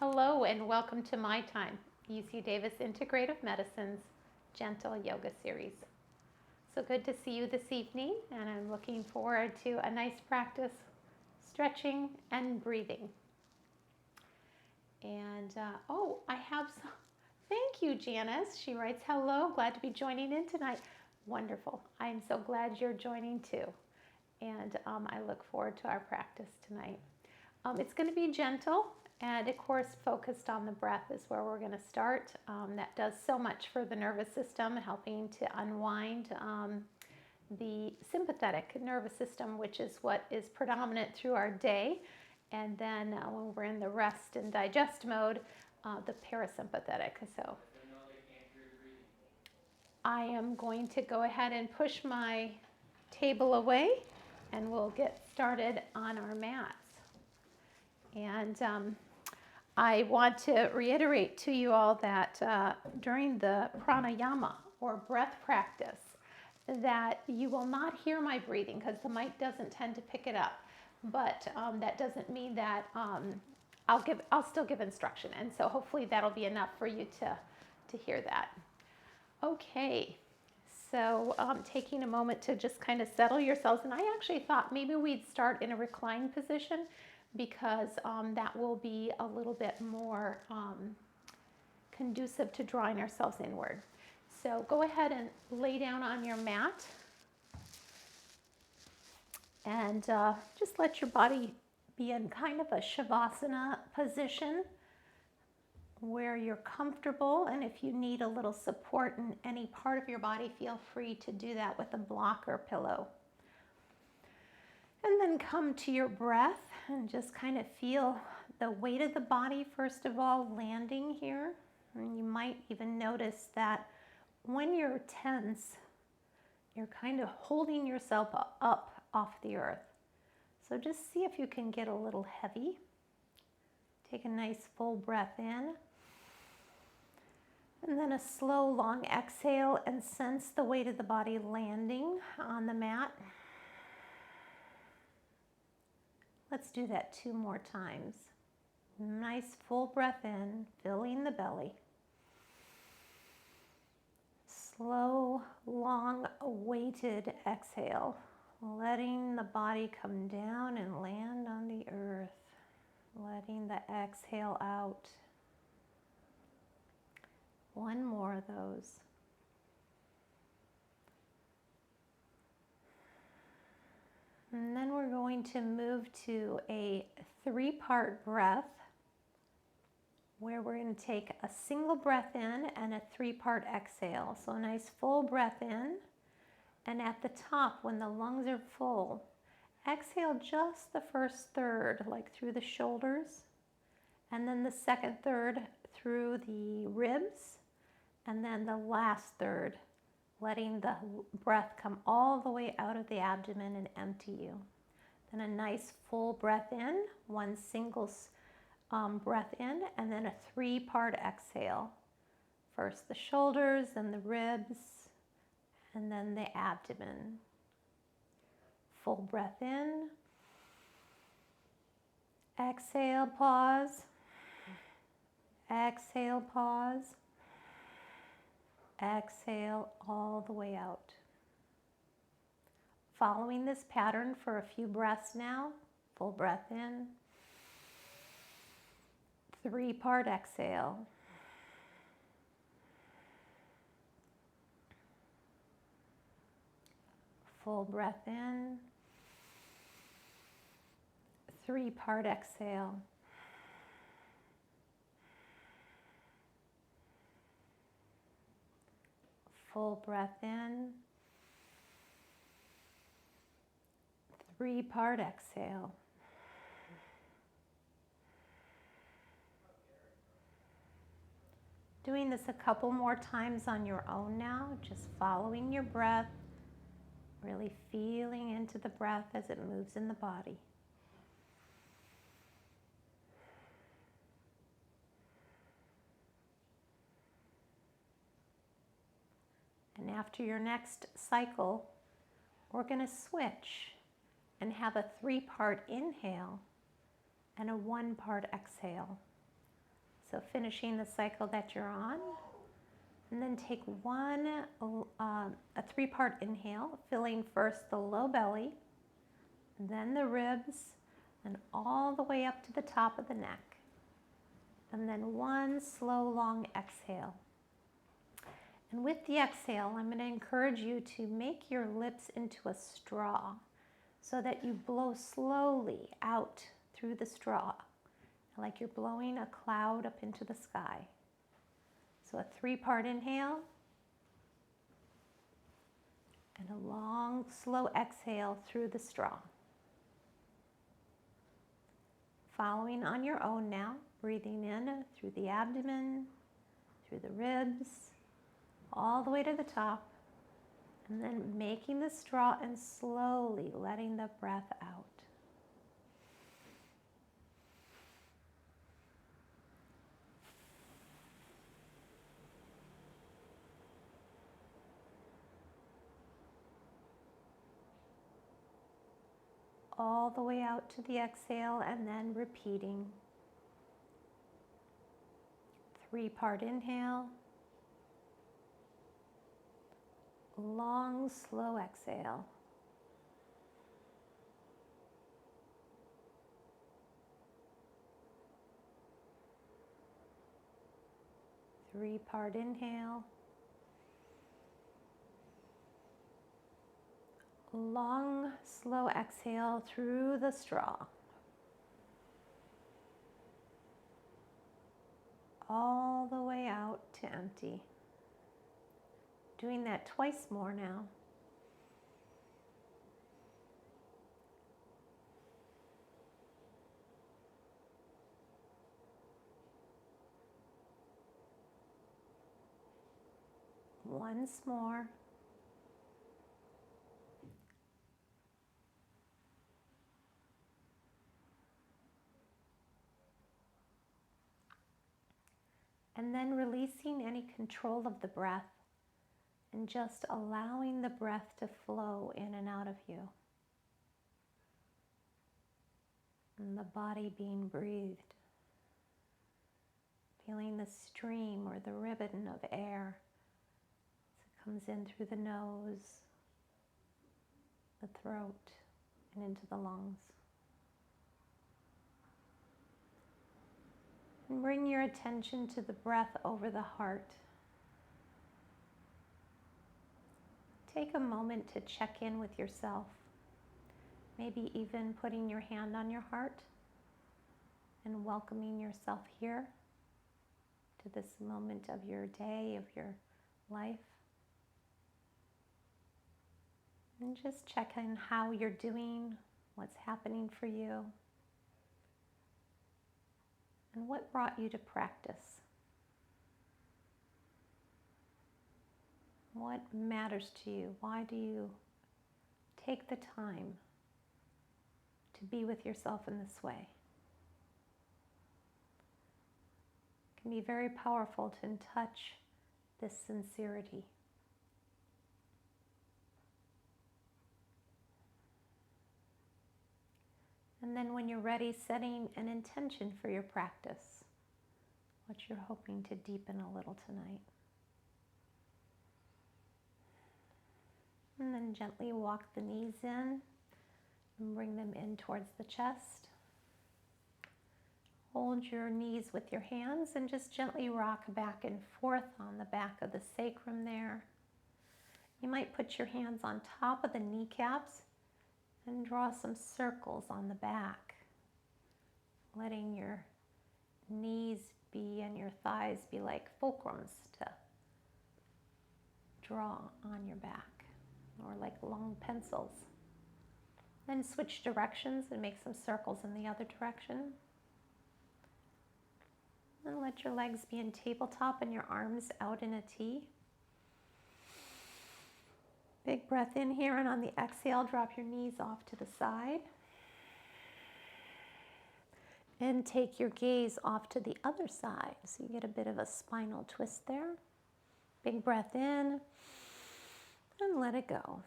Hello and welcome to My Time, UC Davis Integrative Medicine's Gentle Yoga Series. So good to see you this evening, and I'm looking forward to a nice practice stretching and breathing. And I have some. Thank you, Janice. She writes, hello, glad to be joining in tonight. Wonderful. I'm so glad you're joining too. And I look forward to our practice tonight. It's going to be gentle. And of course, focused on the breath is where we're going to start. That does so much for the nervous system, helping to unwind the sympathetic nervous system, which is what is predominant through our day. And then when we're in the rest and digest mode, the parasympathetic. So I am going to go ahead and push my table away, and we'll get started on our mats. And I want to reiterate to you all that during the pranayama or breath practice, that you will not hear my breathing because the mic doesn't tend to pick it up. But that doesn't mean that I'll still give instruction, and so hopefully that'll be enough for you to hear that. Okay, so taking a moment to just kind of settle yourselves, and I actually thought maybe we'd start in a reclined position, because that will be a little bit more conducive to drawing ourselves inward. So go ahead and lay down on your mat, and just let your body be in kind of a shavasana position where you're comfortable, and if you need a little support in any part of your body, feel free to do that with a block or pillow. And then come to your breath and just kind of feel the weight of the body, first of all, landing here. And you might even notice that when you're tense, you're kind of holding yourself up off the earth. So just see if you can get a little heavy. Take a nice full breath in. And then a slow, long exhale, and sense the weight of the body landing on the mat. Let's do that 2 more times. Nice full breath in, filling the belly. Slow, long, weighted exhale, letting the body come down and land on the earth. Letting the exhale out. 1 more of those. And then we're going to move to a 3-part breath, where we're going to take a single breath in and a 3-part exhale. So a nice full breath in, and at the top, when the lungs are full, exhale just the first third, like through the shoulders, and then the second third through the ribs, and then the last third, letting the breath come all the way out of the abdomen and empty you. Then a nice full breath in, 1 single breath in, and then a 3-part exhale. First the shoulders, then the ribs, and then the abdomen. Full breath in. Exhale, pause. Exhale, pause. Exhale all the way out. Following this pattern for a few breaths now. Full breath in. 3-part exhale. Full breath in. 3-part exhale. Full breath in. 3-part exhale. Doing this a couple more times on your own now, just following your breath, really feeling into the breath as it moves in the body. And after your next cycle, we're going to switch and have a 3-part inhale and a 1-part exhale. So finishing the cycle that you're on. And then take a 3-part inhale, filling first the low belly, then the ribs, and all the way up to the top of the neck. And then one slow, long exhale. And with the exhale, I'm going to encourage you to make your lips into a straw so that you blow slowly out through the straw, like you're blowing a cloud up into the sky. So a 3-part inhale and a long, slow exhale through the straw. Following on your own now, breathing in through the abdomen, through the ribs, all the way to the top, and then making the straw and slowly letting the breath out. All the way out to the exhale, and then repeating. 3-part inhale. Long, slow exhale. Three-part inhale. Long, slow exhale through the straw. All the way out to empty. Doing that twice more now. Once more. And then releasing any control of the breath and just allowing the breath to flow in and out of you. And the body being breathed. Feeling the stream or the ribbon of air as it comes in through the nose, the throat, and into the lungs. And bring your attention to the breath over the heart. Take a moment to check in with yourself. Maybe even putting your hand on your heart and welcoming yourself here to this moment of your day, of your life. And just check in how you're doing, what's happening for you, and what brought you to practice. What matters to you? Why do you take the time to be with yourself in this way? It can be very powerful to touch this sincerity. And then when you're ready, setting an intention for your practice, what you're hoping to deepen a little tonight. And then gently walk the knees in and bring them in towards the chest. Hold your knees with your hands and just gently rock back and forth on the back of the sacrum there. You might put your hands on top of the kneecaps and draw some circles on the back, letting your knees be and your thighs be like fulcrums to draw on your back, or like long pencils. Then switch directions and make some circles in the other direction. And let your legs be in tabletop and your arms out in a T. Big breath in here, and on the exhale, drop your knees off to the side. And take your gaze off to the other side, so you get a bit of a spinal twist there. Big breath in, and let it go.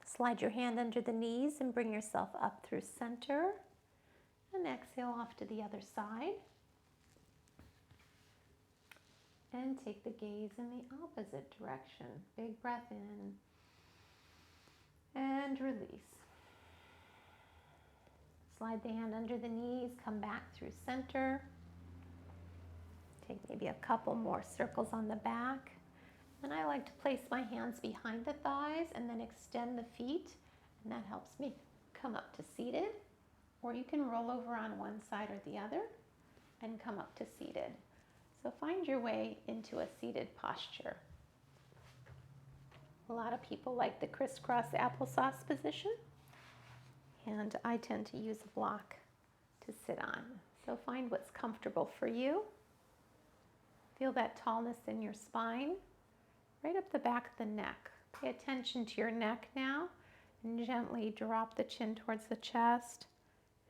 Slide your hand under the knees and bring yourself up through center. And exhale off to the other side. And take the gaze in the opposite direction. Big breath in and release. Slide the hand under the knees, come back through center. Take maybe a couple more circles on the back. And I like to place my hands behind the thighs and then extend the feet. And that helps me come up to seated. Or you can roll over on one side or the other and come up to seated. So find your way into a seated posture. A lot of people like the crisscross applesauce position. And I tend to use a block to sit on. So find what's comfortable for you. Feel that tallness in your spine, right up the back of the neck. Pay attention to your neck now and gently drop the chin towards the chest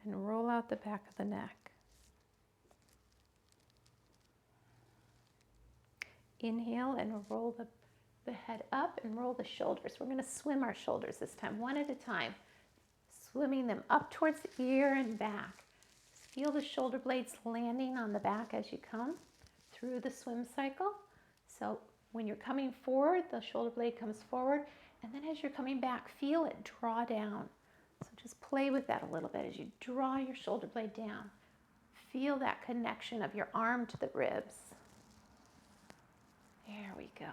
and roll out the back of the neck. Inhale and roll the head up and roll the shoulders. We're going to swim our shoulders this time, one at a time. Swimming them up towards the ear and back. Just feel the shoulder blades landing on the back as you come through the swim cycle. So when you're coming forward, the shoulder blade comes forward, and then as you're coming back, feel it draw down. So just play with that a little bit as you draw your shoulder blade down. Feel that connection of your arm to the ribs. There we go.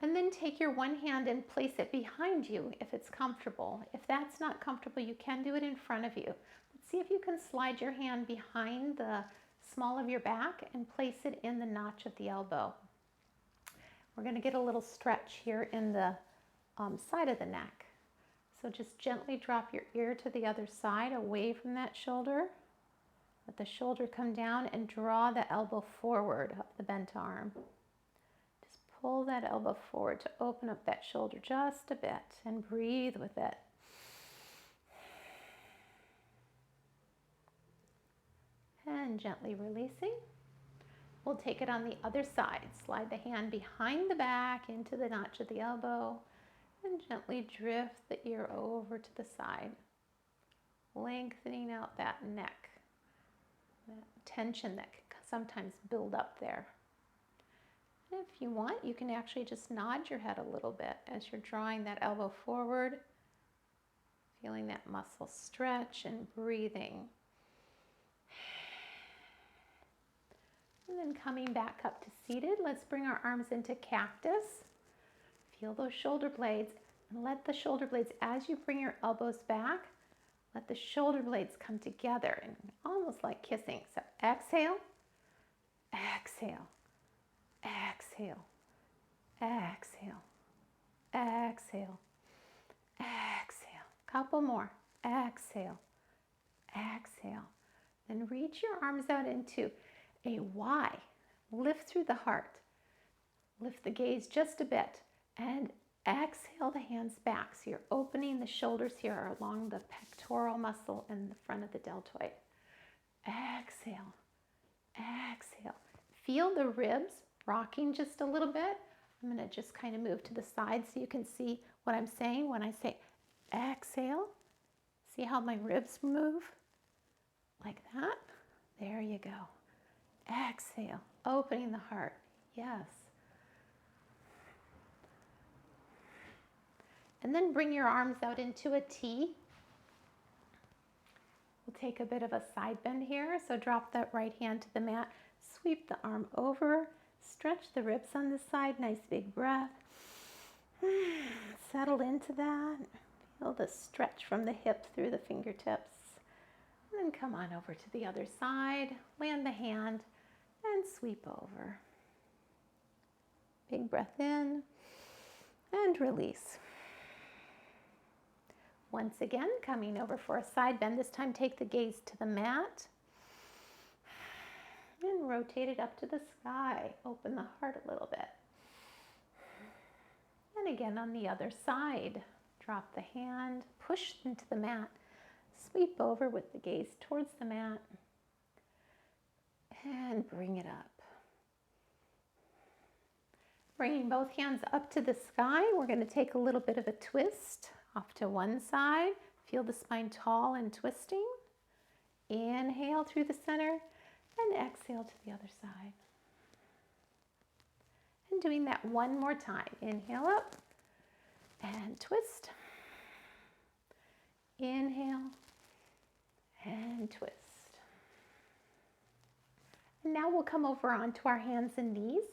And then take your one hand and place it behind you if it's comfortable. If that's not comfortable, you can do it in front of you. Let's see if you can slide your hand behind the small of your back and place it in the notch of the elbow. We're going to get a little stretch here in the side of the neck. So just gently drop your ear to the other side, away from that shoulder. Let the shoulder come down and draw the elbow forward up the bent arm. Pull that elbow forward to open up that shoulder just a bit and breathe with it. And gently releasing. We'll take it on the other side. Slide the hand behind the back into the notch of the elbow and gently drift the ear over to the side. Lengthening out that neck, that tension that can sometimes build up there. If you want, you can actually just nod your head a little bit as you're drawing that elbow forward, feeling that muscle stretch and breathing. And then coming back up to seated, let's bring our arms into cactus. Feel those shoulder blades and let the shoulder blades, as you bring your elbows back, let the shoulder blades come together and almost like kissing. So exhale, exhale. Exhale, exhale, exhale, exhale. Couple more. Exhale, exhale. Then reach your arms out into a Y. Lift through the heart. Lift the gaze just a bit and exhale the hands back. So you're opening the shoulders here along the pectoral muscle in the front of the deltoid. Exhale, exhale. Feel the ribs rocking just a little bit. I'm going to just kind of move to the side so you can see what I'm saying when I say exhale. See how my ribs move? Like that. There you go. Exhale, opening the heart. Yes. And then bring your arms out into a T. We'll take a bit of a side bend here. So drop that right hand to the mat. Sweep the arm over. Stretch the ribs on this side. Nice big breath. Settle into that. Feel the stretch from the hip through the fingertips. And then come on over to the other side. Land the hand and sweep over. Big breath in and release. Once again, coming over for a side bend. This time take the gaze to the mat. And rotate it up to the sky. Open the heart a little bit. And again on the other side. Drop the hand, push into the mat. Sweep over with the gaze towards the mat. And bring it up. Bringing both hands up to the sky, we're going to take a little bit of a twist off to one side. Feel the spine tall and twisting. Inhale through the center and exhale to the other side. And doing that one more time. Inhale up and twist. Inhale and twist. And now we'll come over onto our hands and knees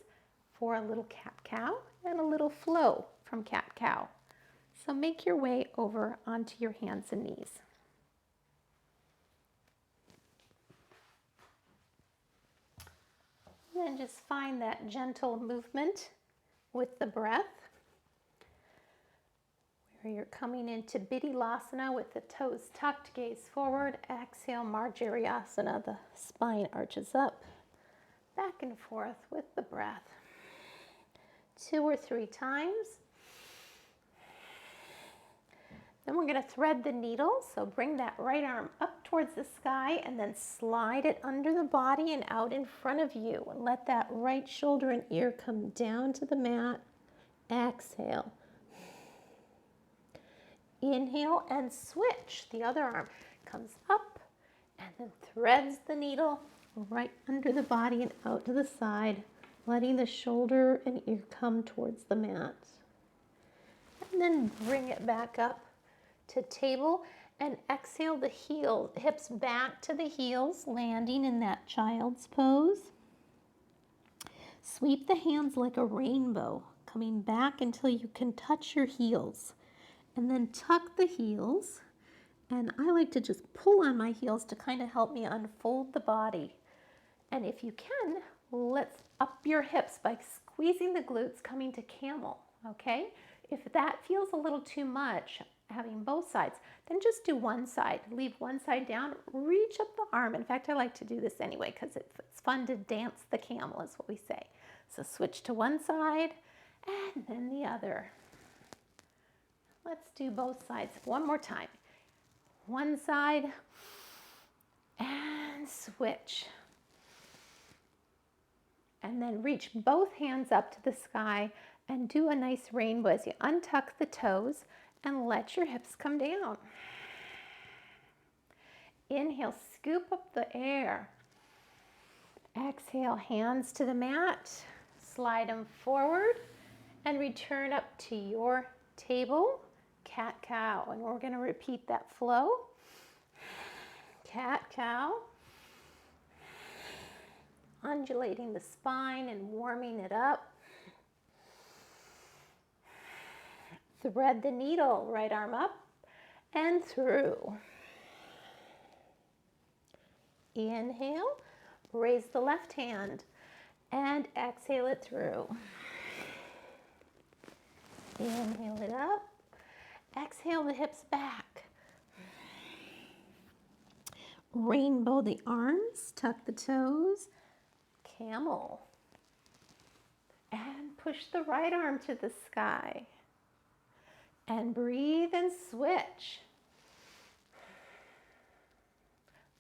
for a little cat-cow and a little flow from cat-cow. So make your way over onto your hands and knees. And then just find that gentle movement with the breath, where you're coming into Bittilasana with the toes tucked, gaze forward. Exhale, Marjariasana, the spine arches up, back and forth with the breath. 2 or 3 times. Then we're going to thread the needle, so bring that right arm up towards the sky and then slide it under the body and out in front of you. And let that right shoulder and ear come down to the mat. Exhale. Inhale and switch. The other arm comes up and then threads the needle right under the body and out to the side, letting the shoulder and ear come towards the mat. And then bring it back up to table and exhale the hips back to the heels, landing in that child's pose. Sweep the hands like a rainbow, coming back until you can touch your heels. And then tuck the heels. And I like to just pull on my heels to kind of help me unfold the body. And if you can, let's up your hips by squeezing the glutes, coming to camel, okay? If that feels a little too much, having both sides, then just do one side. Leave one side down, reach up the arm. In fact, I like to do this anyway because it's fun to dance the camel is what we say. So switch to one side and then the other. Let's do both sides one more time. One side and switch. And then reach both hands up to the sky and do a nice rainbow as you untuck the toes and let your hips come down. Inhale, scoop up the air. Exhale, hands to the mat. Slide them forward and return up to your table. Cat-cow. And we're going to repeat that flow. Cat-cow. Undulating the spine and warming it up. Thread the needle, right arm up and through. Inhale, raise the left hand and exhale it through. Inhale it up, exhale the hips back. Rainbow the arms, tuck the toes, camel. And push the right arm to the sky. And breathe and switch.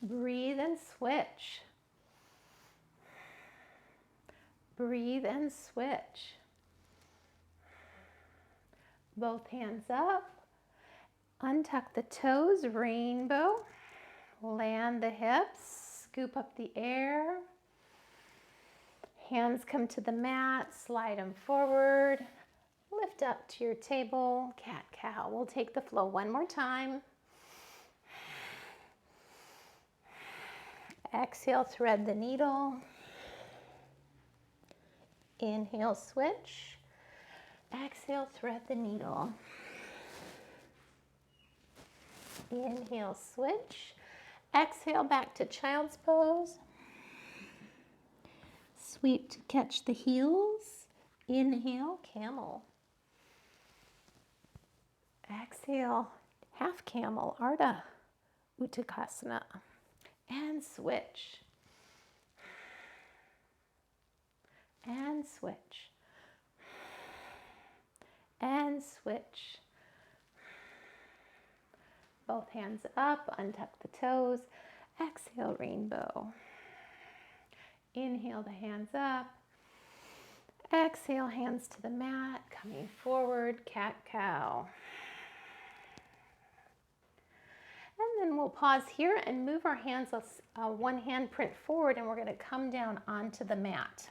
Breathe and switch. Breathe and switch. Both hands up. Untuck the toes, rainbow. Land the hips, scoop up the air. Hands come to the mat, slide them forward. Lift up to your table, cat-cow. We'll take the flow one more time. Exhale, thread the needle. Inhale, switch. Exhale, thread the needle. Inhale, switch. Exhale, back to child's pose. Sweep to catch the heels. Inhale, camel. Exhale, half camel, Ardha Uttanasana. And switch. And switch. And switch. Both hands up, untuck the toes. Exhale, rainbow. Inhale the hands up. Exhale, hands to the mat, coming forward, cat-cow. And then we'll pause here and move our hands, one hand print forward, and we're going to come down onto the mat.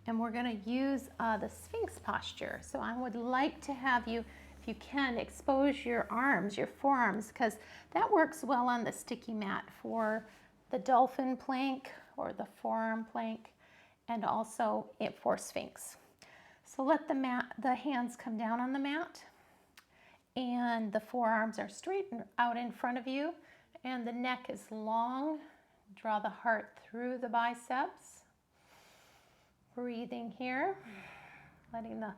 and we're going to use the Sphinx posture. So I would like to have you, if you can, expose your arms, your forearms, because that works well on the sticky mat for the dolphin plank or the forearm plank, and also for Sphinx. So let the hands come down on the mat, and the forearms are straight out in front of you, and the neck is long. Draw the heart through the biceps. Breathing here, letting the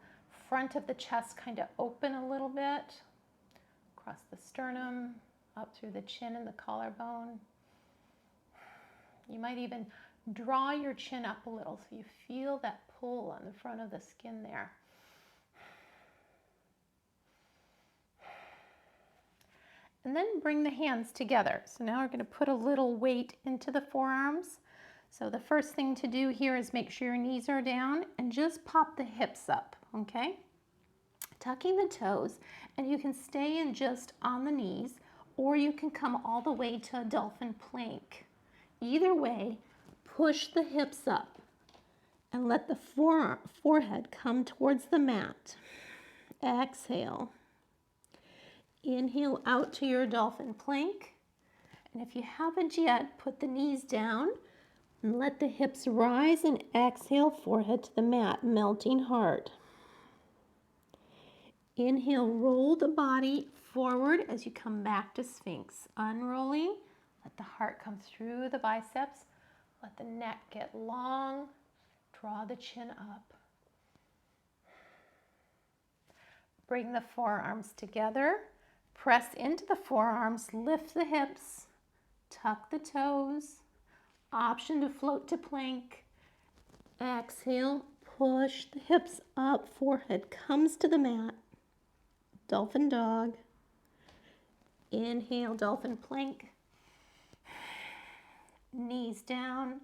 front of the chest kind of open a little bit, across the sternum, up through the chin and the collarbone. You might even draw your chin up a little so you feel that pull on the front of the skin there. And then bring the hands together. So now we're going to put a little weight into the forearms. So the first thing to do here is make sure your knees are down and just pop the hips up, okay? Tucking the toes, and you can stay in just on the knees, or you can come all the way to a dolphin plank. Either way, push the hips up and let the forehead come towards the mat. Exhale. Inhale out to your dolphin plank. And if you haven't yet, put the knees down and let the hips rise, and exhale, forehead to the mat, melting heart. Inhale, roll the body forward as you come back to Sphinx. Unrolling, let the heart come through the biceps. Let the neck get long. Draw the chin up. Bring the forearms together. Press into the forearms, lift the hips, tuck the toes. Option to float to plank. Exhale, push the hips up, forehead comes to the mat. Dolphin dog. Inhale, dolphin plank. Knees down.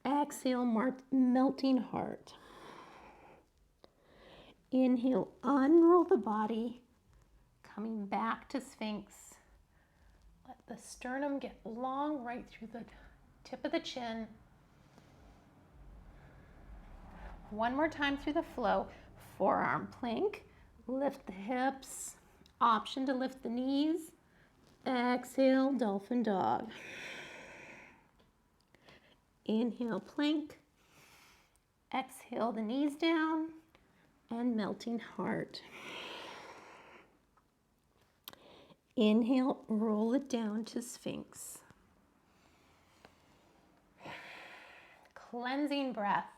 Exhale, melting heart. Inhale, unroll the body, coming back to Sphinx. Let the sternum get long right through the tip of the chin. One more time through the flow. Forearm plank. Lift the hips. Option to lift the knees. Exhale, dolphin dog. Inhale, plank. Exhale, the knees down, and melting heart. Inhale, roll it down to Sphinx. Cleansing breath.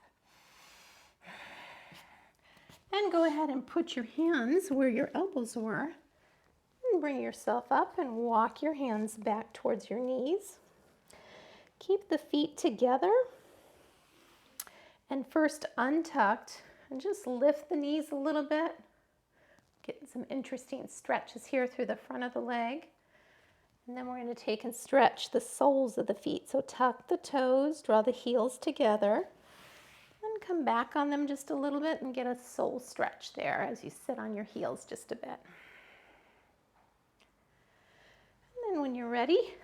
And go ahead and put your hands where your elbows were. And bring yourself up and walk your hands back towards your knees. Keep the feet together. And first untucked, and just lift the knees a little bit. Get some interesting stretches here through the front of the leg. And then we're going to take and stretch the soles of the feet. So tuck the toes, draw the heels together. And come back on them just a little bit and get a sole stretch there as you sit on your heels just a bit. And then when you're ready,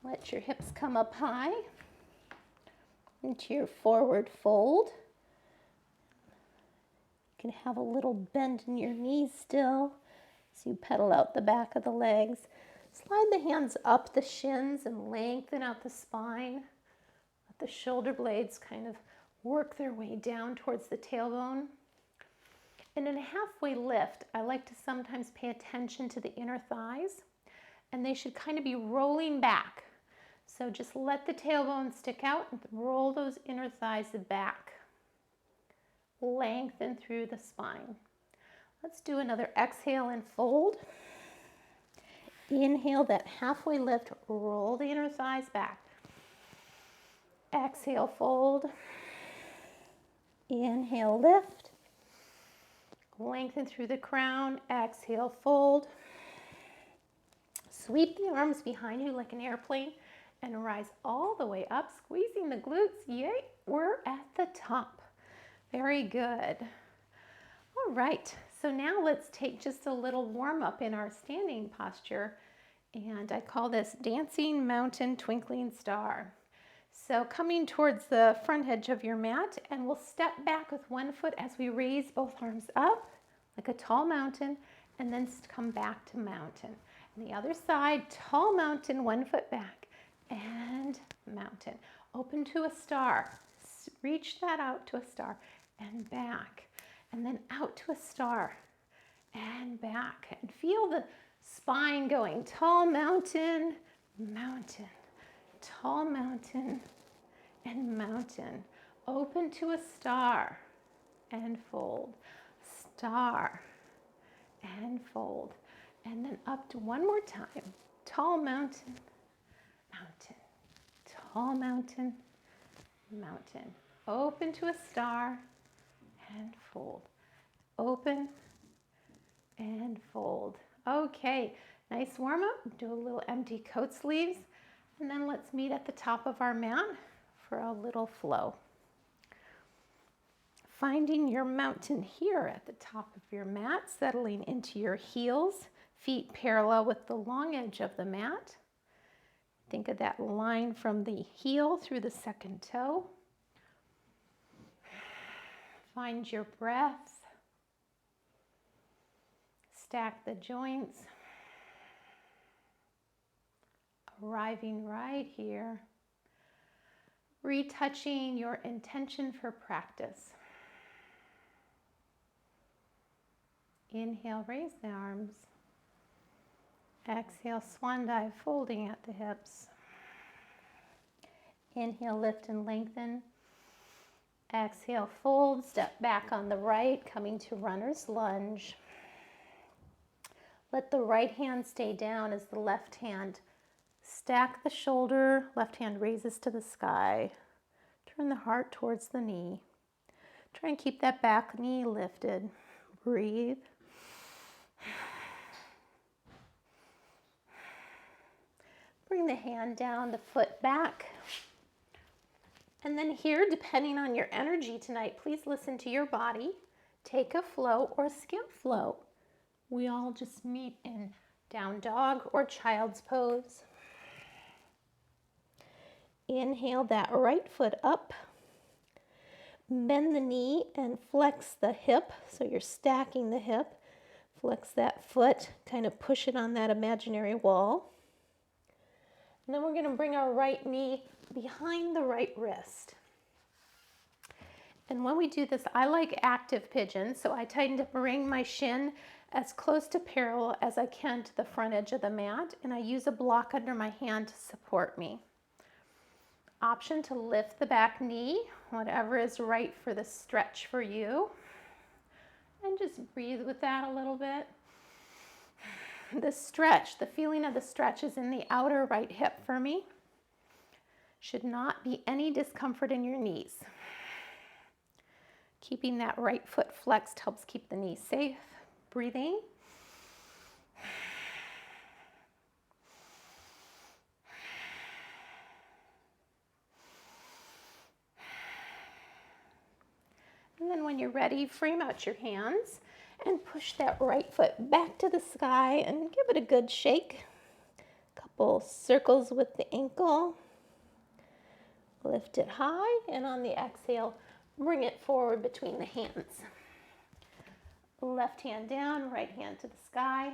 let your hips come up high into your forward fold. You can have a little bend in your knees still as you pedal out the back of the legs. Slide the hands up the shins and lengthen out the spine. Let the shoulder blades kind of work their way down towards the tailbone. And in a halfway lift, I like to sometimes pay attention to the inner thighs, and they should kind of be rolling back. So just let the tailbone stick out and roll those inner thighs back. Lengthen through the spine. Let's do another exhale and fold. Inhale, that halfway lift, roll the inner thighs back. Exhale, fold. Inhale, lift. Lengthen through the crown. Exhale, fold. Sweep the arms behind you like an airplane and rise all the way up, squeezing the glutes. Yay, we're at the top. Very good. All right, so now let's take just a little warm up in our standing posture, and I call this Dancing Mountain Twinkling Star. So coming towards the front edge of your mat, and we'll step back with one foot as we raise both arms up like a tall mountain, and then come back to mountain. And the other side, tall mountain, one foot back, and mountain. Open to a star. Reach that out to a star, and back. And then out to a star, and back. And feel the spine going. Tall mountain, mountain. Tall mountain and mountain. Open to a star and fold. Star and fold. And then up to one more time. Tall mountain, mountain. Tall mountain, mountain. Open to a star and fold. Open and fold. Okay, nice warm up. Do a little empty coat sleeves. And then let's meet at the top of our mat for a little flow. Finding your mountain here at the top of your mat, settling into your heels, feet parallel with the long edge of the mat. Think of that line from the heel through the second toe. Find your breath. Stack the joints. Arriving right here, retouching your intention for practice. Inhale, raise the arms. Exhale, swan dive, folding at the hips. Inhale, lift and lengthen. Exhale, fold, step back on the right, coming to runner's lunge. Let the right hand stay down as the left hand stack the shoulder, left hand raises to the sky. Turn the heart towards the knee. Try and keep that back knee lifted. Breathe. Bring the hand down, the foot back. And then here, depending on your energy tonight, please listen to your body. Take a flow or skip flow. We all just meet in down dog or child's pose. Inhale that right foot up. Bend the knee and flex the hip. So you're stacking the hip. Flex that foot, kind of push it on that imaginary wall. And then we're going to bring our right knee behind the right wrist. And when we do this, I like active pigeon. So I tighten to bring my shin as close to parallel as I can to the front edge of the mat. And I use a block under my hand to support me. Option to lift the back knee, whatever is right for the stretch for you. And just breathe with that a little bit. The stretch, the feeling of the stretch is in the outer right hip for me. Should not be any discomfort in your knees. Keeping that right foot flexed helps keep the knees safe. Breathing. And then when you're ready, frame out your hands and push that right foot back to the sky and give it a good shake. Couple circles with the ankle. Lift it high, and on the exhale, bring it forward between the hands. Left hand down, right hand to the sky.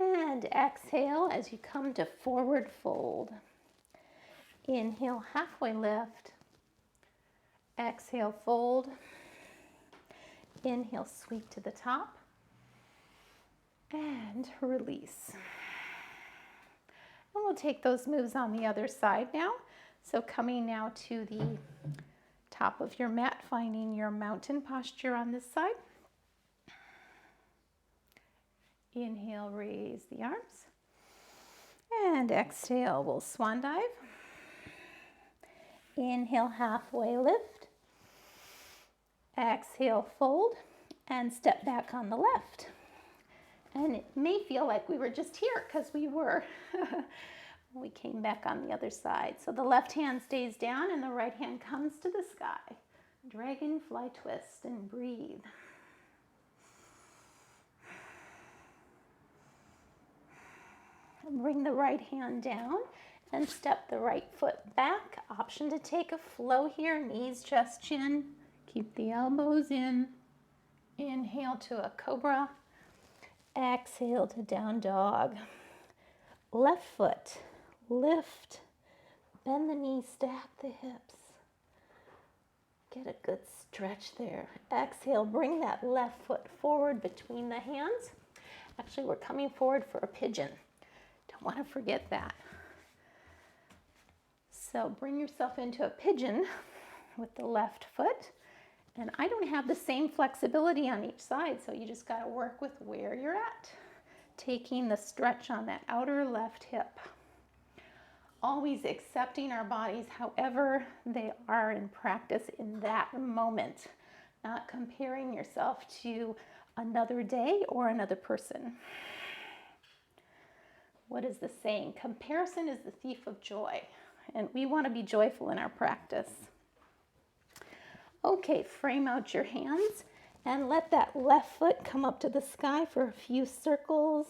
And exhale as you come to forward fold. Inhale, halfway lift. Exhale, fold. Inhale, sweep to the top. And release. And we'll take those moves on the other side now. So coming now to the top of your mat, finding your mountain posture on this side. Inhale, raise the arms. And exhale, we'll swan dive. Inhale, halfway lift. Exhale, fold. And step back on the left. And it may feel like we were just here because we were. We came back on the other side. So the left hand stays down and the right hand comes to the sky. Dragonfly twist and breathe. Bring the right hand down and step the right foot back. Option to take a flow here, knees, chest, chin. Keep the elbows in. Inhale to a cobra. Exhale to down dog. Left foot, lift. Bend the knees, stack the hips. Get a good stretch there. Exhale, bring that left foot forward between the hands. Actually, we're coming forward for a pigeon. Don't want to forget that. So bring yourself into a pigeon with the left foot. And I don't have the same flexibility on each side, so you just got to work with where you're at. Taking the stretch on that outer left hip. Always accepting our bodies however they are in practice in that moment. Not comparing yourself to another day or another person. What is the saying? Comparison is the thief of joy. And we want to be joyful in our practice. Okay, frame out your hands and let that left foot come up to the sky for a few circles.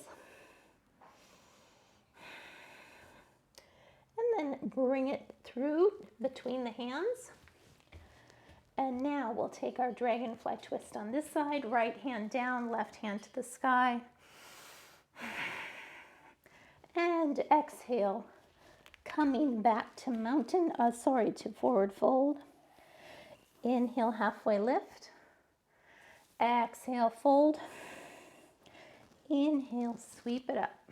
And then bring it through between the hands. And now we'll take our dragonfly twist on this side, right hand down, left hand to the sky. And exhale, coming back to to forward fold. Inhale, halfway lift. Exhale, fold. Inhale, sweep it up.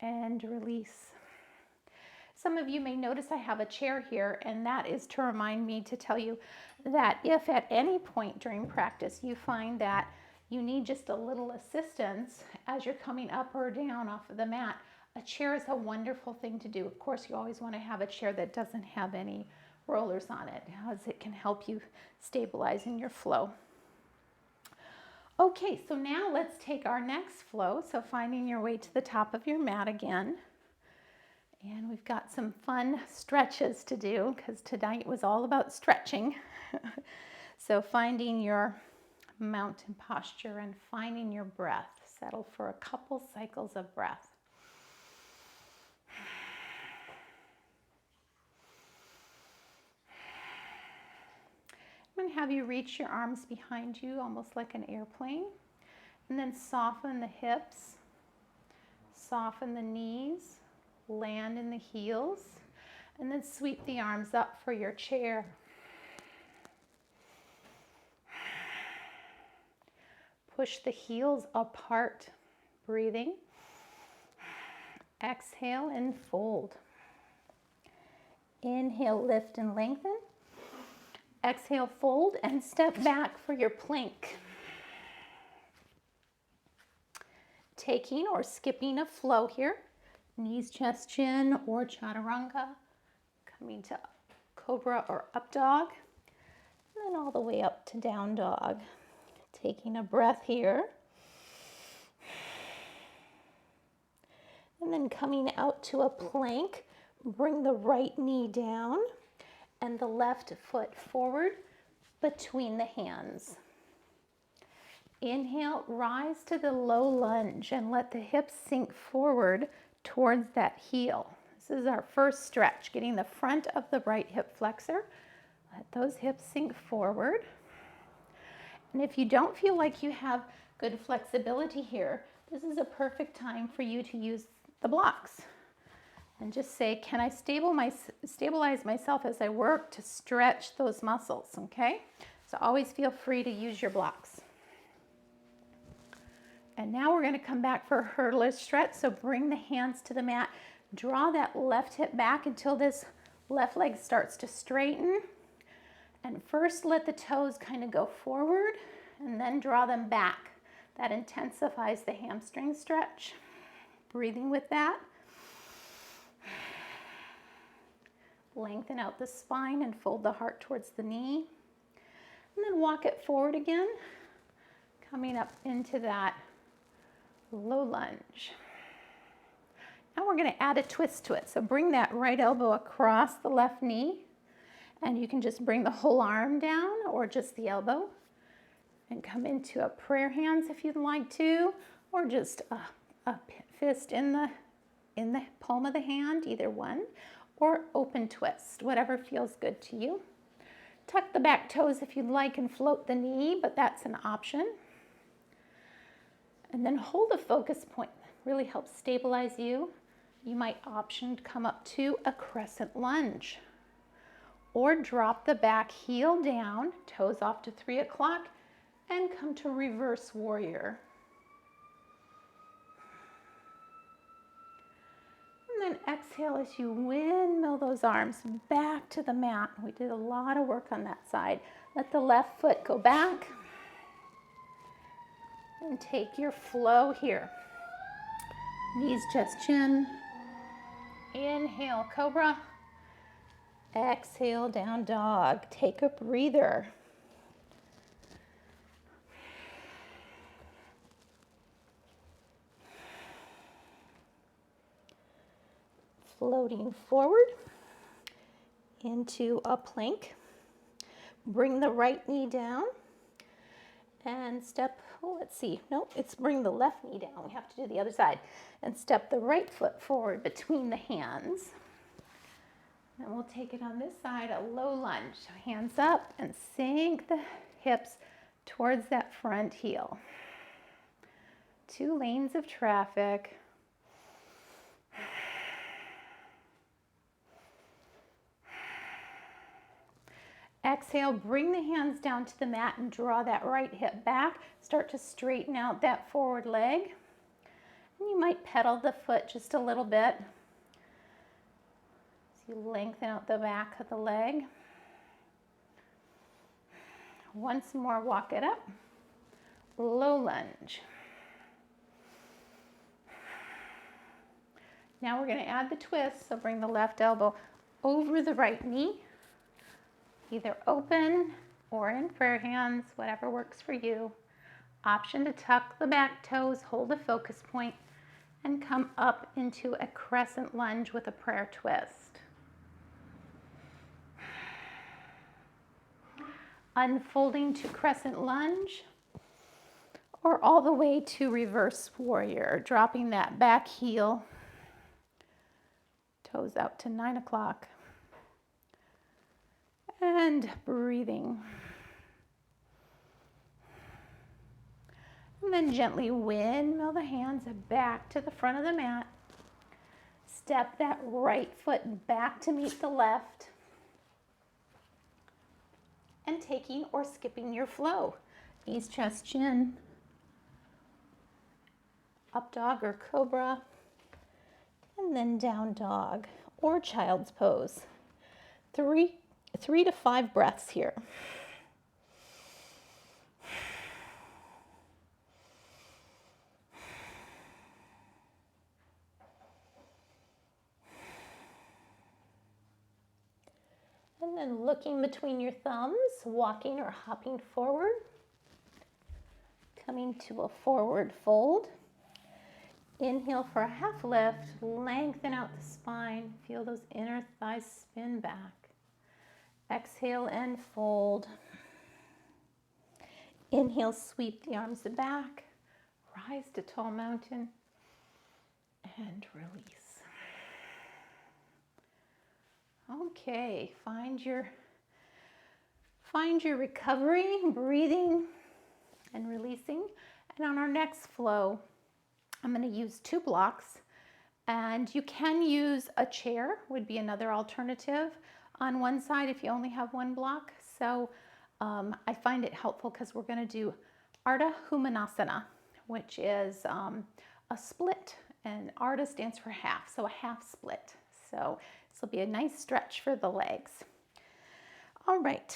And release. Some of you may notice I have a chair here, and that is to remind me to tell you that if at any point during practice you find that you need just a little assistance as you're coming up or down off of the mat, a chair is a wonderful thing to do. Of course, you always want to have a chair that doesn't have any rollers on it, as it can help you stabilize in your flow. Okay, so now let's take our next flow. So finding your way to the top of your mat again. And we've got some fun stretches to do because tonight was all about stretching. So finding your mountain posture and finding your breath. Settle for a couple cycles of breath. I'm going to have you reach your arms behind you almost like an airplane. And then soften the hips, soften the knees. Land in the heels, and then sweep the arms up for your chair. Push the heels apart, breathing. Exhale and fold. Inhale, lift and lengthen. Exhale, fold and step back for your plank. Taking or skipping a flow here. Knees, chest, chin, or chaturanga. Coming to cobra or up dog. And then all the way up to down dog. Taking a breath here. And then coming out to a plank. Bring the right knee down and the left foot forward between the hands. Inhale, rise to the low lunge and let the hips sink forward towards that heel. This is our first stretch, getting the front of the right hip flexor. Let those hips sink forward. And if you don't feel like you have good flexibility here, this is a perfect time for you to use the blocks. And just say, can I stabilize myself as I work to stretch those muscles, okay? So always feel free to use your blocks. And now we're going to come back for a hurdler stretch. So bring the hands to the mat. Draw that left hip back until this left leg starts to straighten. And first let the toes kind of go forward and then draw them back. That intensifies the hamstring stretch. Breathing with that. Lengthen out the spine and fold the heart towards the knee. And then walk it forward again. Coming up into that low lunge. Now we're going to add a twist to it. So bring that right elbow across the left knee. And you can just bring the whole arm down or just the elbow. And come into a prayer hands if you'd like to. Or just a fist in the palm of the hand, either one, or open twist, whatever feels good to you. Tuck the back toes if you'd like and float the knee, but that's an option. And then hold a focus point. Really helps stabilize you. You might option to come up to a crescent lunge or drop the back heel down, toes off to 3 o'clock, and come to reverse warrior. And then exhale as you windmill those arms back to the mat. We did a lot of work on that side. Let the left foot go back and take your flow here. Knees, chest, chin. Inhale, cobra. Exhale, down dog. Take a breather. Floating forward into a plank. Bring the right knee down and step, it's bring the left knee down. We have to do the other side. And step the right foot forward between the hands. And we'll take it on this side, a low lunge. So hands up and sink the hips towards that front heel. 2 lanes of traffic. Exhale, bring the hands down to the mat and draw that right hip back. Start to straighten out that forward leg. And you might pedal the foot just a little bit. So you lengthen out the back of the leg. Once more, walk it up. Low lunge. Now we're going to add the twist, so bring the left elbow over the right knee. Either open or in prayer hands, whatever works for you. Option to tuck the back toes, hold a focus point, and come up into a crescent lunge with a prayer twist. Unfolding to crescent lunge, or all the way to reverse warrior, dropping that back heel, toes out to 9 o'clock. And breathing. And then gently windmill the hands back to the front of the mat. Step that right foot back to meet the left. And taking or skipping your flow. Knees, chest, chin. Up dog or cobra. And then down dog or child's pose. 3 to 5 breaths here. And then looking between your thumbs, walking or hopping forward. Coming to a forward fold. Inhale for a half lift, lengthen out the spine. Feel those inner thighs spin back. Exhale and fold. Inhale, sweep the arms back. Rise to tall mountain and release. Okay, find your recovery, breathing and releasing. And on our next flow, I'm going to use 2 blocks, and you can use a chair, would be another alternative on one side if you only have 1 block. So I find it helpful because we're going to do Ardha Humanasana, which is a split, and Ardha stands for half, so a half split. So this will be a nice stretch for the legs. All right,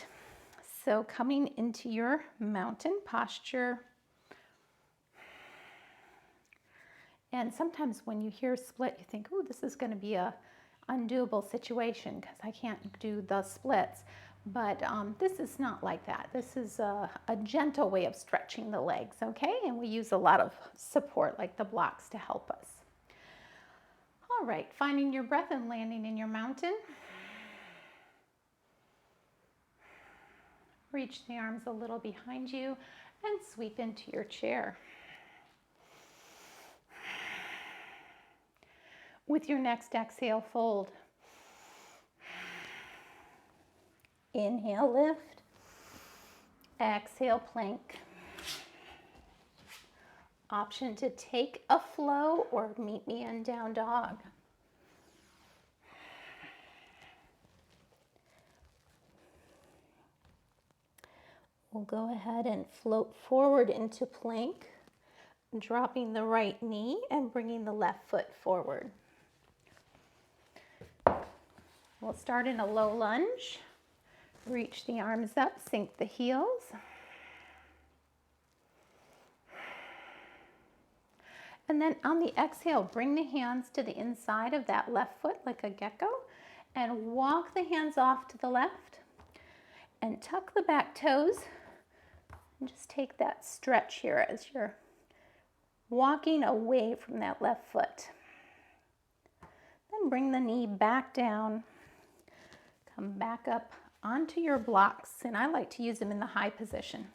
so coming into your mountain posture. And sometimes when you hear split, you think, oh, this is going to be a undoable situation because I can't do the splits. But this is not like that. This is a gentle way of stretching the legs, okay? And we use a lot of support like the blocks to help us. All right, finding your breath and landing in your mountain. Reach the arms a little behind you and sweep into your chair. With your next exhale, fold. Inhale, lift. Exhale, plank. Option to take a flow or meet me in down dog. We'll go ahead and float forward into plank, dropping the right knee and bringing the left foot forward. We'll start in a low lunge. Reach the arms up, sink the heels. And then on the exhale, bring the hands to the inside of that left foot like a gecko and walk the hands off to the left and tuck the back toes and just take that stretch here as you're walking away from that left foot. Then bring the knee back down, come back up onto your blocks, and I like to use them in the high position.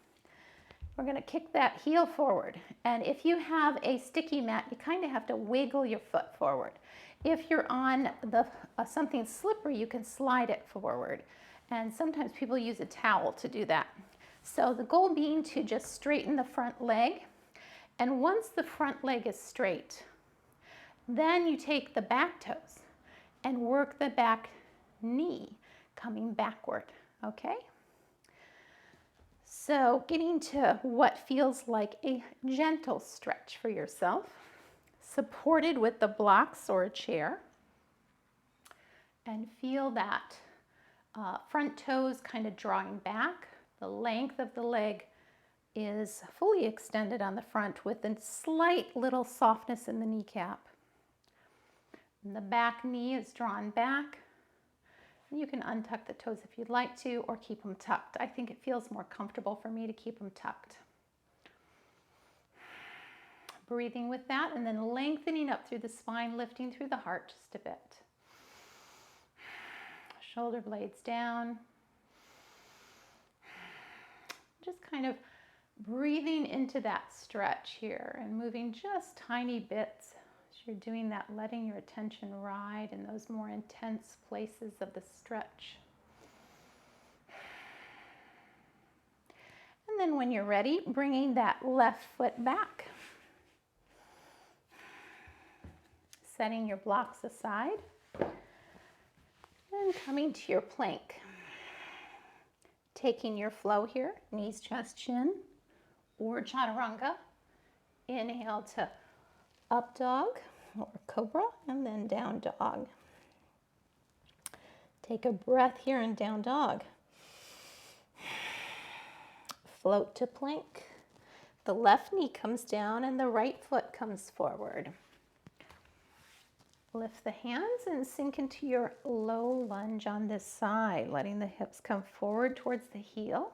We're going to kick that heel forward, and if you have a sticky mat, you kind of have to wiggle your foot forward. If you're on something slippery, you can slide it forward, and sometimes people use a towel to do that. So the goal being to just straighten the front leg, and once the front leg is straight, then you take the back toes and work the back knee coming backward, okay? So getting to what feels like a gentle stretch for yourself, supported with the blocks or a chair, and feel that front toes kind of drawing back. The length of the leg is fully extended on the front with a slight little softness in the kneecap. And the back knee is drawn back. You can untuck the toes if you'd like to, or keep them tucked. I think it feels more comfortable for me to keep them tucked. Breathing with that, and then lengthening up through the spine, lifting through the heart just a bit. Shoulder blades down. Just kind of breathing into that stretch here and moving just tiny bits as you're doing that, letting your attention ride in those more intense places of the stretch. And then when you're ready, bringing that left foot back. Setting your blocks aside and coming to your plank. Taking your flow here, knees, chest, chin, or chaturanga. Inhale to up dog or cobra, and then down dog. Take a breath here in down dog. Float to plank. The left knee comes down and the right foot comes forward. Lift the hands and sink into your low lunge on this side, letting the hips come forward towards the heel.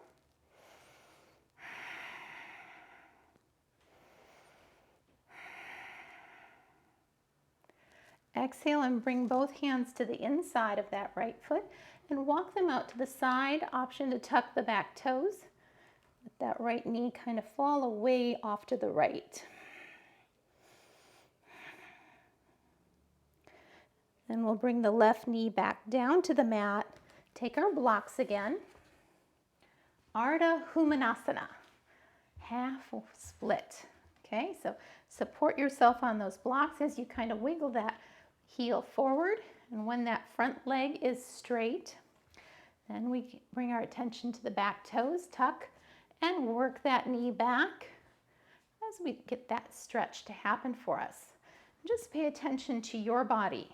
Exhale and bring both hands to the inside of that right foot and walk them out to the side. Option to tuck the back toes. Let that right knee kind of fall away off to the right. Then we'll bring the left knee back down to the mat. Take our blocks again. Ardha Humanasana, half split. Okay, so support yourself on those blocks as you kind of wiggle that heel forward. And when that front leg is straight, then we bring our attention to the back toes, tuck, and work that knee back as we get that stretch to happen for us. Just pay attention to your body.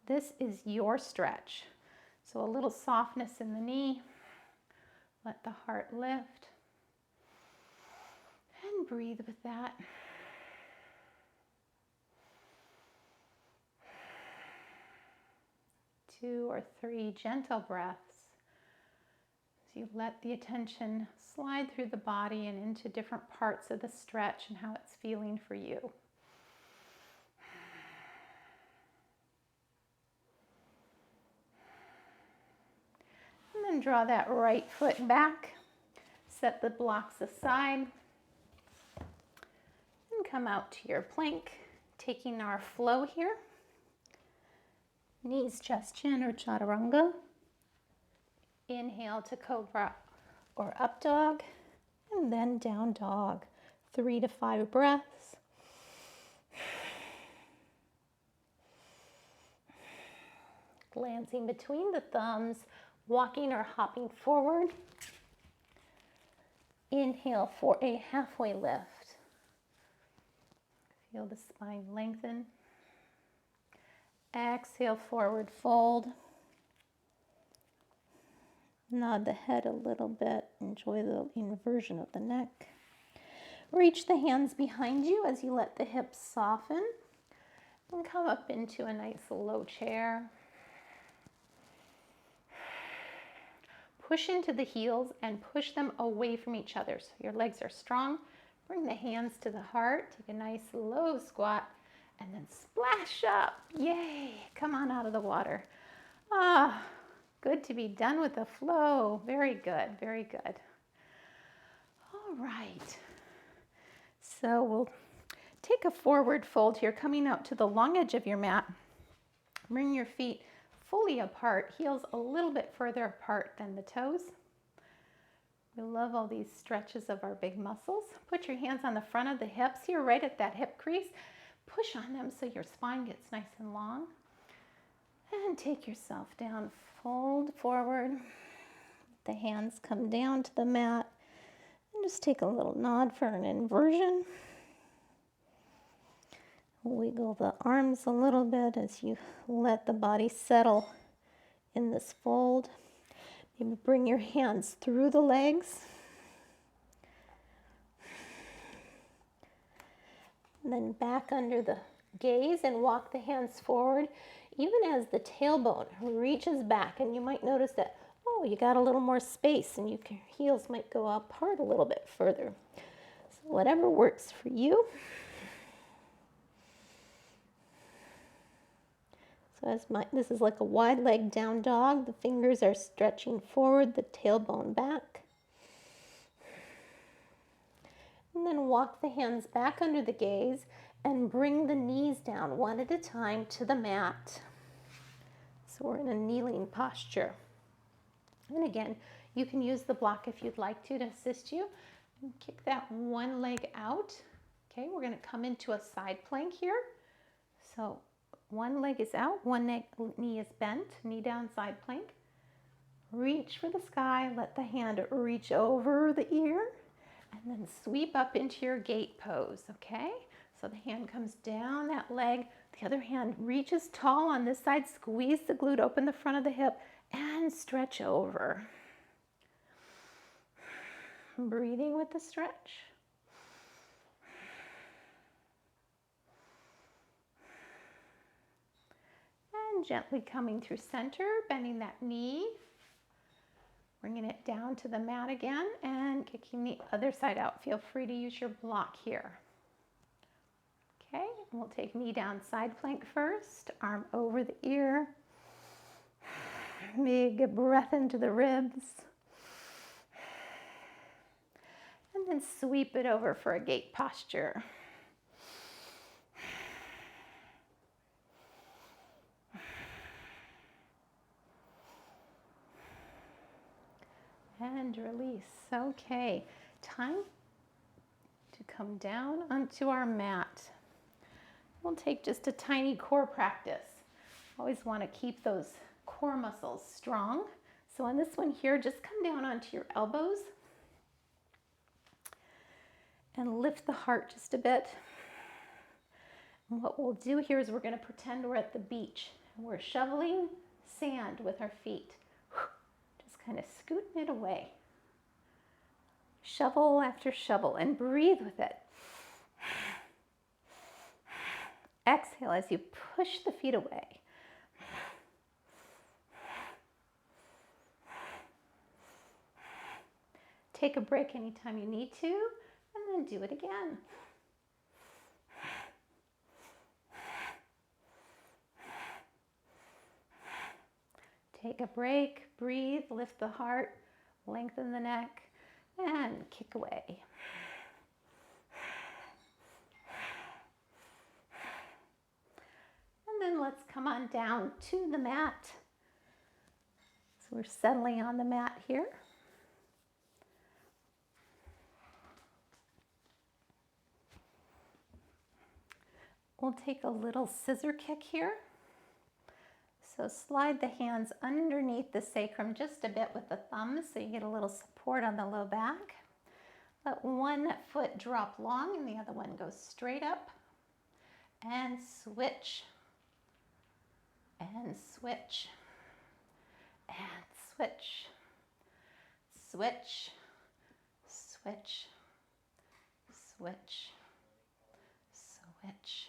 This is your stretch. So a little softness in the knee. Let the heart lift. And breathe with that. Two or three gentle breaths as you let the attention slide through the body and into different parts of the stretch and how it's feeling for you. And then draw that right foot back, set the blocks aside, and come out to your plank, taking our flow here. Knees, chest, chin, or chaturanga. Inhale to cobra or up dog, and then down dog. 3 to 5 breaths. Glancing between the thumbs, walking or hopping forward. Inhale for a halfway lift. Feel the spine lengthen. Exhale, forward fold. Nod the head a little bit. Enjoy the inversion of the neck. Reach the hands behind you as you let the hips soften. And come up into a nice low chair. Push into the heels and push them away from each other so your legs are strong. Bring the hands to the heart. Take a nice low squat and then splash up. Yay! Come on out of the water. Ah, good to be done with the flow. Very good, very good. All right. So we'll take a forward fold here, coming out to the long edge of your mat. Bring your feet fully apart, heels a little bit further apart than the toes. We love all these stretches of our big muscles. Put your hands on the front of the hips here, right at that hip crease. Push on them so your spine gets nice and long. And take yourself down, fold forward. The hands come down to the mat. And just take a little nod for an inversion. Wiggle the arms a little bit as you let the body settle in this fold. Maybe bring your hands through the legs. And then back under the gaze and walk the hands forward, even as the tailbone reaches back. And you might notice that, oh, you got a little more space and your heels might go apart a little bit further. So whatever works for you. So this is like a wide leg down dog. The fingers are stretching forward, the tailbone back. And then walk the hands back under the gaze and bring the knees down one at a time to the mat. So we're in a kneeling posture. And again, you can use the block if you'd like to assist you. And kick that one leg out. Okay, we're going to come into a side plank here. So one leg is out, one knee is bent, knee down, side plank. Reach for the sky, let the hand reach over the ear, and then sweep up into your gate pose, okay? So the hand comes down that leg, the other hand reaches tall on this side, squeeze the glute, open the front of the hip, and stretch over. Breathing with the stretch. And gently coming through center, bending that knee, bringing it down to the mat again, and kicking the other side out. Feel free to use your block here. Okay, and we'll take knee down, side plank first, arm over the ear. Big breath into the ribs. And then sweep it over for a gate posture. And release. Okay, time to come down onto our mat. We'll take just a tiny core practice. Always want to keep those core muscles strong. So on this one here, just come down onto your elbows and lift the heart just a bit. And what we'll do here is we're going to pretend we're at the beach and we're shoveling sand with our feet. Just kind of scooting it away. Shovel after shovel and breathe with it. Exhale as you push the feet away. Take a break anytime you need to, and then do it again. Take a break, breathe, lift the heart, lengthen the neck, and kick away. And then let's come on down to the mat. So we're settling on the mat here. We'll take a little scissor kick here. So slide the hands underneath the sacrum just a bit with the thumbs so you get a little support on the low back. Let one foot drop long and the other one goes straight up. And switch. And switch. And switch. Switch. Switch. Switch. Switch.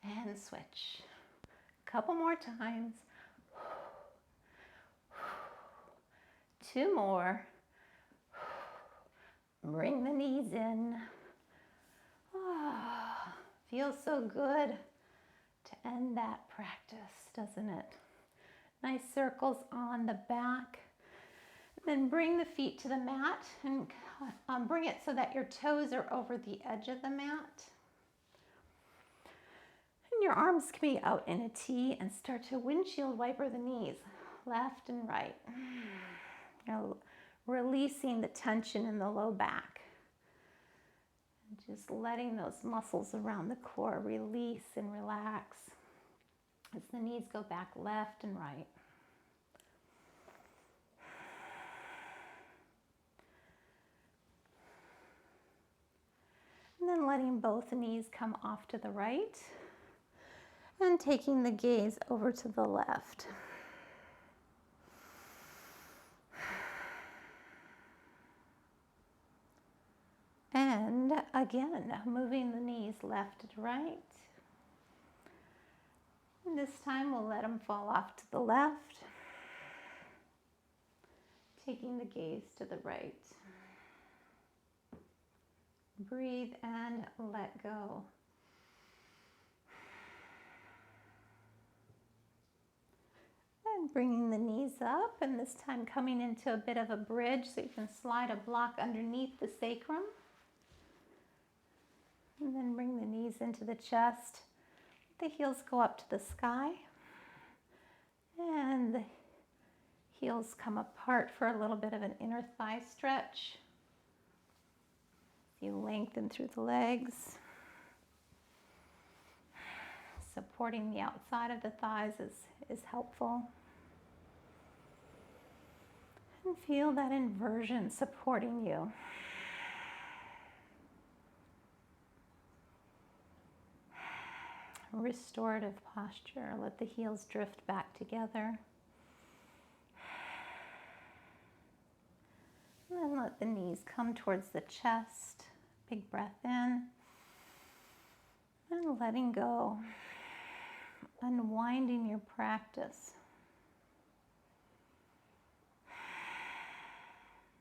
And switch. Couple more times. 2 more. Bring the knees in. Oh, feels so good to end that practice, doesn't it? Nice circles on the back. Then bring the feet to the mat and bring it so that your toes are over the edge of the mat. And your arms can be out in a T and start to windshield wiper the knees, left and right. Now, releasing the tension in the low back. And just letting those muscles around the core release and relax as the knees go back left and right. And then letting both knees come off to the right and taking the gaze over to the left. And again, moving the knees left to right. And this time we'll let them fall off to the left, taking the gaze to the right. Breathe and let go. And bringing the knees up, and this time coming into a bit of a bridge so you can slide a block underneath the sacrum. And then bring the knees into the chest. The heels go up to the sky. And the heels come apart for a little bit of an inner thigh stretch. You lengthen through the legs. Supporting the outside of the thighs is helpful. And feel that inversion supporting you. Restorative posture. Let the heels drift back together. And then let the knees come towards the chest. Big breath in. And letting go. Unwinding your practice.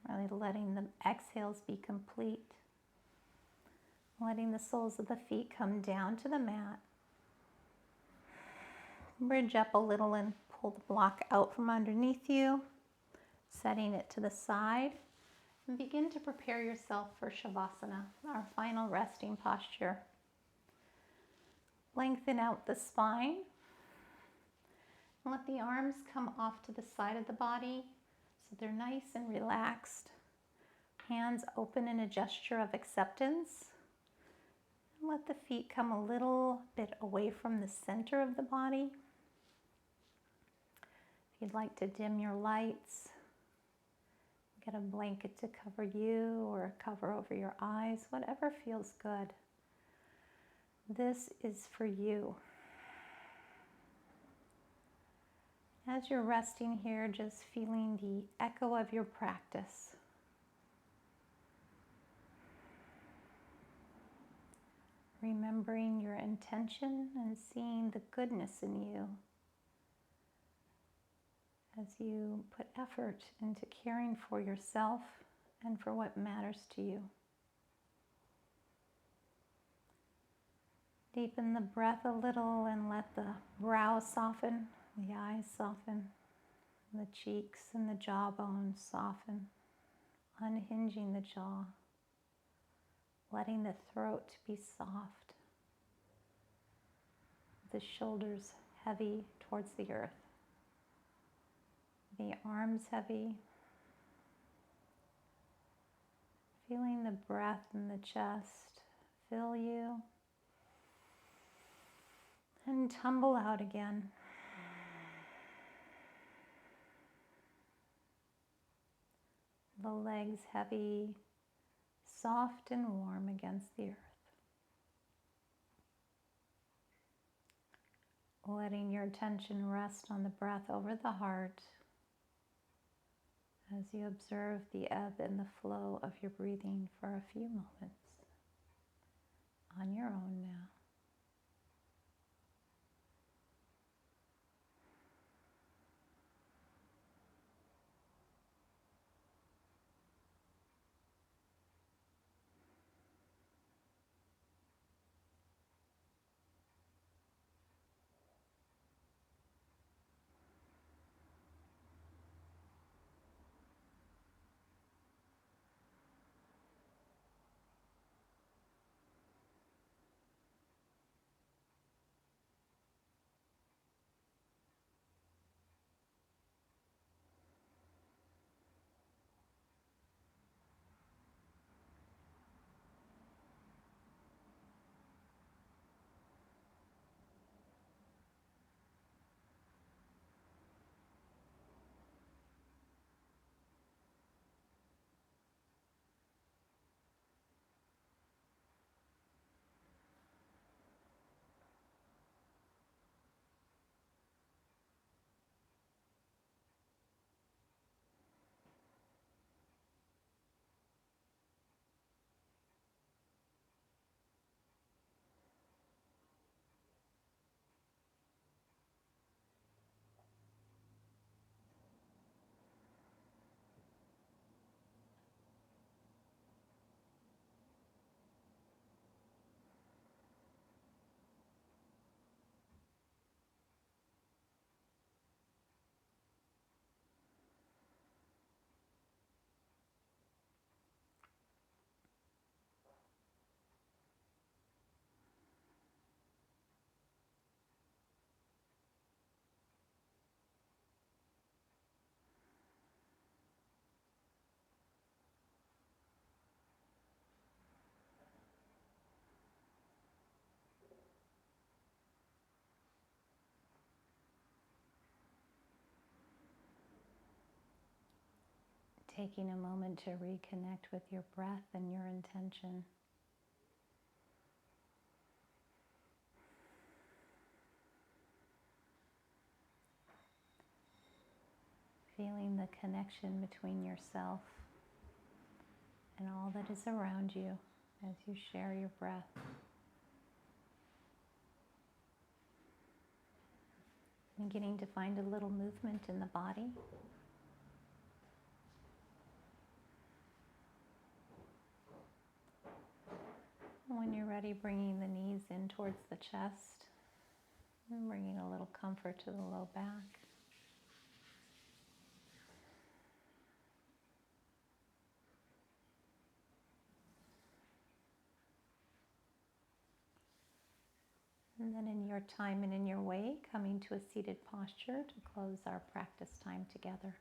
Really letting the exhales be complete. Letting the soles of the feet come down to the mat. Bridge up a little and pull the block out from underneath you. Setting it to the side. And begin to prepare yourself for Shavasana, our final resting posture. Lengthen out the spine. And let the arms come off to the side of the body so they're nice and relaxed. Hands open in a gesture of acceptance. And let the feet come a little bit away from the center of the body. If you'd like to dim your lights, get a blanket to cover you or a cover over your eyes, whatever feels good. This is for you. As you're resting here, just feeling the echo of your practice. Remembering your intention and seeing the goodness in you as you put effort into caring for yourself and for what matters to you. Deepen the breath a little and let the brow soften, the eyes soften, the cheeks and the jawbone soften, unhinging the jaw, letting the throat be soft. the shoulders heavy towards the earth, the arms heavy, feeling the breath in the chest fill you and tumble out again. The legs heavy, soft and warm against the earth. Letting your attention rest on the breath over the heart as you observe the ebb and the flow of your breathing for a few moments on your own now. Taking a moment to reconnect with your breath and your intention. Feeling the connection between yourself and all that is around you as you share your breath. Beginning to find a little movement in the body. When you're ready, bringing the knees in towards the chest and bringing a little comfort to the low back. And then in your time and in your way, coming to a seated posture to close our practice time together.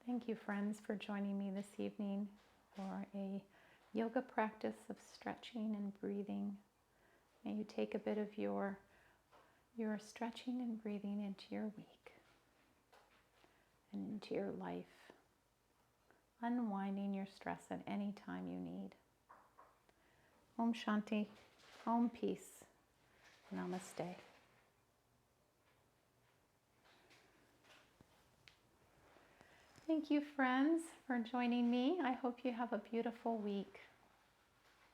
Thank you, friends, for joining me this evening for a yoga practice of stretching and breathing. May you take a bit of your stretching and breathing into your week and into your life, unwinding your stress at any time you need. Om Shanti, Om Peace, Namaste. Thank you, friends, for joining me. I hope you have a beautiful week.